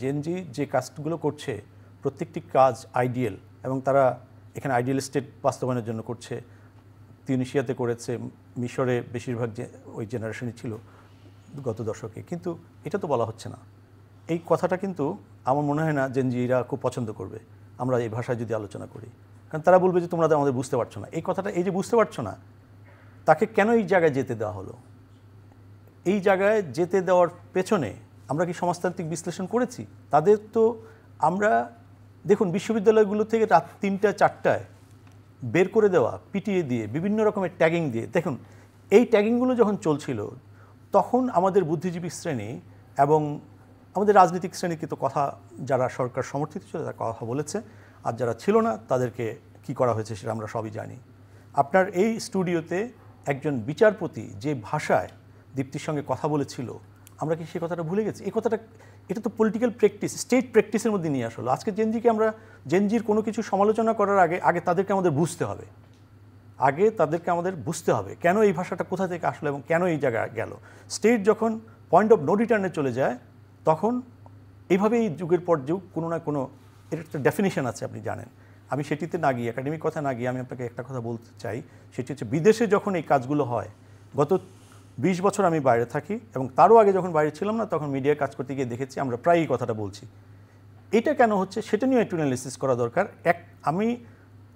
Gen Z যে কাজগুলো করছে প্রত্যেকটি কাজ আইডিয়াল এবং তারা এখানে আইডিয়াল স্টেট বাস্তবায়নের জন্য করছে। তিউনিসিয়াতে করেছে, মিশরে বেশিরভাগ যে ওই জেনারেশনই ছিল গত দশকে, কিন্তু এটা তো বলা হচ্ছে না। এই কথাটা কিন্তু আমার মনে হয় না জেনজিরা খুব পছন্দ করবে আমরা এই ভাষায় যদি আলোচনা করি, কারণ তারা বলবে যে তোমরা তো আমাদের বুঝতে পারছো না। এই কথাটা, এই যে বুঝতে পারছো না, তাকে কেন এই জায়গায় যেতে দেওয়া হলো? এই জায়গায় যেতে দেওয়ার পেছনে আমরা কি সমাজতান্ত্রিক বিশ্লেষণ করেছি? তাদের তো আমরা দেখুন বিশ্ববিদ্যালয়গুলো থেকে রাত 3টা 4টায় বের করে দেওয়া, পিটিয়ে দিয়ে, বিভিন্ন রকমের ট্যাগিং দিয়ে। দেখুন এই ট্যাগিংগুলো যখন চলছিল তখন আমাদের বুদ্ধিজীবী শ্রেণী এবং আমাদের রাজনৈতিক শ্রেণী কিন্তু কথা, যারা সরকার সমর্থিত ছিল তারা কথা বলেছে, আর যারা ছিল না তাদেরকে কি করা হয়েছে সেটা আমরা সবই জানি। আপনার এই স্টুডিওতে একজন বিচারপতি যে ভাষায় দীপ্তির সঙ্গে কথা বলেছিল, আমরা কি সেই কথাটা ভুলে গেছি? এই কথাটা, এটা তো পলিটিক্যাল প্র্যাকটিস, স্টেট প্র্যাকটিসের মধ্যে নিয়ে আসলো। আজকে জেনজিকে আমরা, জেনজির কোনো কিছু সমালোচনা করার আগে তাদেরকে আমাদের বুঝতে হবে, কেন এই ভাষাটা কোথা থেকে আসলো এবং কেন এই জায়গায় গেল। স্টেট যখন পয়েন্ট অফ নো রিটার্নে চলে যায় তখন এইভাবেই যুগের পর যুগ কোনো না কোনো এর একটা ডেফিনিশন আছে, আপনি জানেন। আমি সেটিতে না গিয়ে, একাডেমিক কথা না গিয়ে আমি আপনাকে একটা কথা বলতে চাই, সেটি হচ্ছে বিদেশে যখন এই কাজগুলো হয়, গত 20 বছর আমি বাইরে থাকি এবং তারও আগে যখন বাইরে ছিলাম না তখন মিডিয়ায় কাজ করতে গিয়ে দেখেছি, আমরা প্রায় এই কথাটা বলছি। এটা কেন হচ্ছে সেটা নিয়ে একটু অ্যানালিসিস করা দরকার। আমি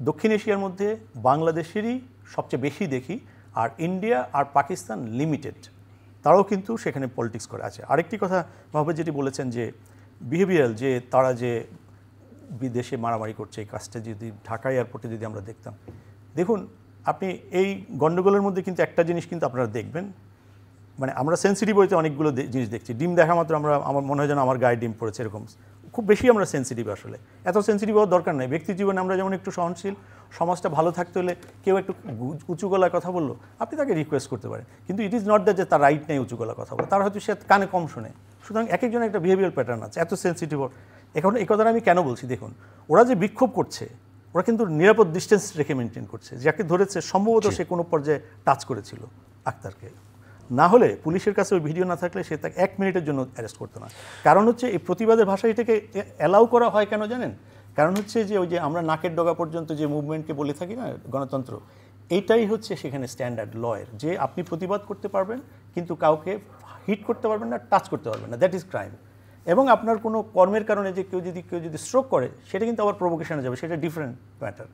দক্ষিণ এশিয়ার মধ্যে বাংলাদেশেরই সবচেয়ে বেশি দেখি, আর ইন্ডিয়া আর পাকিস্তান লিমিটেড, তারাও কিন্তু সেখানে পলিটিক্স করে আছে। আরেকটি কথা মোহাম্মদ যেটি বলেছেন যে বিহেভিয়ারাল, যে তারা যে বিদেশে মারামারি করছে, এই কাজটা যদি ঢাকা এয়ারপোর্টে যদি আমরা দেখতাম, দেখুন আপনি এই গণ্ডগোলের মধ্যে কিন্তু একটা জিনিস কিন্তু আপনারা দেখবেন, মানে আমরা সেন্সিটিভ হইতে অনেকগুলো জিনিস দেখছি। ডিম দেখা মাত্র আমার মনে হয় যেন আমার গায়ে ডিম পড়েছে, এরকম খুব বেশি আমরা সেন্সিটিভ। আসলে এত সেন্সিটিভ হওয়ার দরকার নেই। ব্যক্তি জীবনে আমরা যেমন একটু সহনশীল, সমাজটা ভালো থাকতে হলে কেউ একটু উঁচু গলায় কথা বললো, আপনি তাকে রিকোয়েস্ট করতে পারেন, কিন্তু ইট ইজ নট দ্যাট যে তার রাইট নেই উঁচু গলায় কথা বলে, তার হয়তো সে কানে কম শোনে। সুতরাং এক একজনের একটা বিহেভিয়ার প্যাটার্ন আছে। এত সেন্সিটিভ এখন এই কথাটা আমি কেন বলছি, দেখুন ওরা যে বিক্ষোভ করছে, ওরা কিন্তু নিরাপদ ডিস্টেন্স রেখে মেনটেন করছে। যাকে ধরেছে সম্ভবত সে কোনো পর্যায়ে টাচ করেছিল আক্তারকে, না হলে পুলিশের কাছে ওই ভিডিও না থাকলে সে তাকে 1 মিনিটের জন্য অ্যারেস্ট করতো না। কারণ হচ্ছে এই প্রতিবাদের ভাষা এটাকে অ্যালাউ করা হয় কেন জানেন? কারণ হচ্ছে যে ওই যে আমরা নাকের ডগা পর্যন্ত যে মুভমেন্টকে বলে থাকি না গণতন্ত্র, এইটাই হচ্ছে সেখানে স্ট্যান্ডার্ড লয়ের, যে আপনি প্রতিবাদ করতে পারবেন কিন্তু কাউকে হিট করতে পারবেন না, টাচ করতে পারবেন না, দ্যাট ইজ ক্রাইম। এবং আপনার কোনো কর্মের কারণে যে কেউ যদি স্ট্রোক করে সেটা কিন্তু আবার প্রভোকেশনে যাবে, সেটা ডিফারেন্ট ম্যাটার।